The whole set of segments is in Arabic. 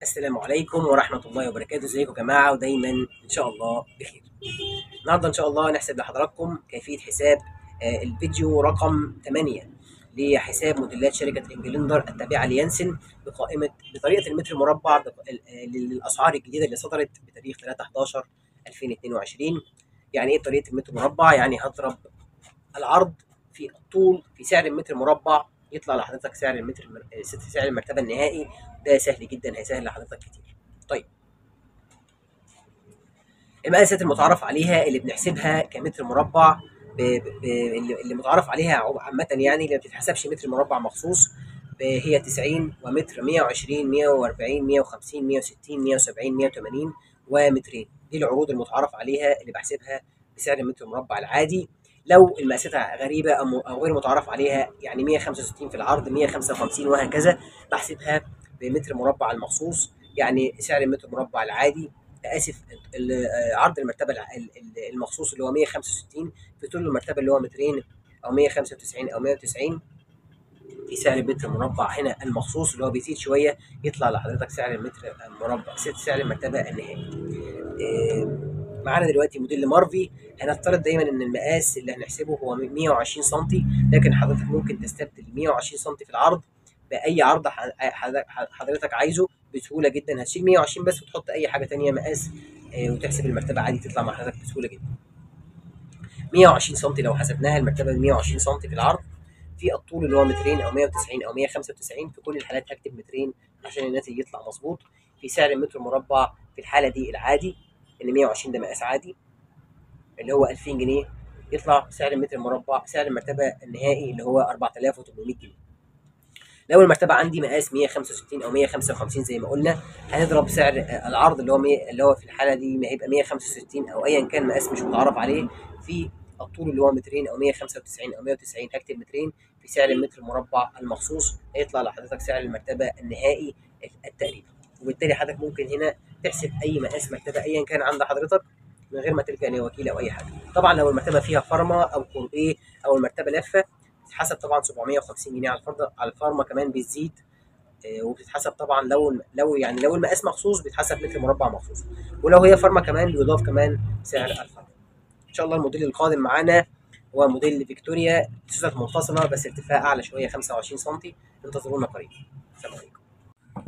السلام عليكم ورحمة الله وبركاته. ازيكم يا جماعة ودايما ان شاء الله بخير. النهارده ان شاء الله نحسب لحضراتكم كيفية حساب الفيديو رقم 8 لحساب موديلات شركة انجلندر التابعة ليانسن بطريقة المتر مربع للأسعار الجديدة اللي صدرت بتاريخ 3/11/2022. يعني ايه طريقة المتر مربع؟ يعني هضرب العرض في الطول في سعر المتر مربع، يطلع لحضرتك سعر المرتبة النهائي. ده سهل جدا، هيسهل لحضرتك كتير. طيب، المقاسات المتعارف عليها اللي بنحسبها كمتر مربع اللي متعارف عليها عامة، يعني اللي ما بتتحسبش متر مربع مخصوص، هي 90 ومتر 120 140 150 160 170 180 ومترين. دي العروض المتعارف عليها اللي بحسبها بسعر المتر مربع العادي. لو المقاسات غريبة أو غير متعارف عليها، يعني 165 في العرض 155 وهكذا، بحسبها بمتر مربع المخصوص. يعني سعر المتر مربع العادي، اسف، عرض المرتبه المخصوص اللي هو 165 في طول المرتبه اللي هو مترين او 195 او 190، في سعر المتر مربع هنا المخصوص اللي هو بيزيد شويه، يطلع لحضرتك سعر المتر مربع سعر المرتبه النهائي. معانا دلوقتي موديل مارفي. هنفترض دايما ان المقاس اللي هنحسبه هو 120 سم، لكن حضرتك ممكن تستبدل 120 سم في العرض باي عرض حضرتك عايزه بسهوله جدا. هتشيل 120 بس وتحط اي حاجه تانية مقاس، وتحسب المرتبه عادي تطلع مع حضرتك بسهوله جدا. 120 سم لو حسبناها المرتبه 120 سم في العرض، في الطول اللي هو مترين او 190 او 195، في كل الحالات هكتب مترين عشان الناتج يطلع مظبوط. في سعر المتر مربع في الحاله دي العادي، ان 120 ده مقاس عادي اللي هو 2000 جنيه، يطلع سعر المتر مربع سعر المرتبه النهائي اللي هو 4800 جنيه. لو المرتبه عندي مقاس 165 او 155 زي ما قلنا، هنضرب سعر العرض اللي هو في الحاله دي ما هيبقى 165 او ايا كان مقاس مش متعارف عليه، في الطول اللي هو مترين او 195 او 190 هكتب مترين في سعر المتر المربع المخصوص، هيطلع لحضرتك سعر المرتبه النهائي التقريبي. وبالتالي حضرتك ممكن هنا تحسب اي مقاس مرتبه ايا كان عند حضرتك من غير ما تلجأ لوكيل او اي حاجه. طبعا لو المرتبه فيها فرمه او كوربيه او المرتبه لفه، بتتحسب طبعا 750 جنيه على الفرد، على الفارما كمان بتزيد. وبتتحسب طبعا لو المقاس مخصوص بيتحسب متر مربع مخصوص، ولو هي فارما كمان بيضاف كمان سعر الفارما. ان شاء الله الموديل القادم معانا هو موديل فيكتوريا، سوست منفصله بس ارتفاع اعلى شويه 25 سم. انتظرونا قريب. السلام عليكم.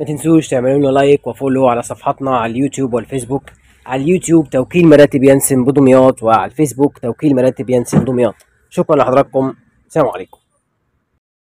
ما تنسوش تعملوا لنا لايك وفولو على صفحاتنا على اليوتيوب والفيسبوك. على اليوتيوب توكيل مراتب ينسن بدمياط، وعلى الفيسبوك توكيل مراتب ينسن دمياط. شكرا لحضراتكم، السلام عليكم.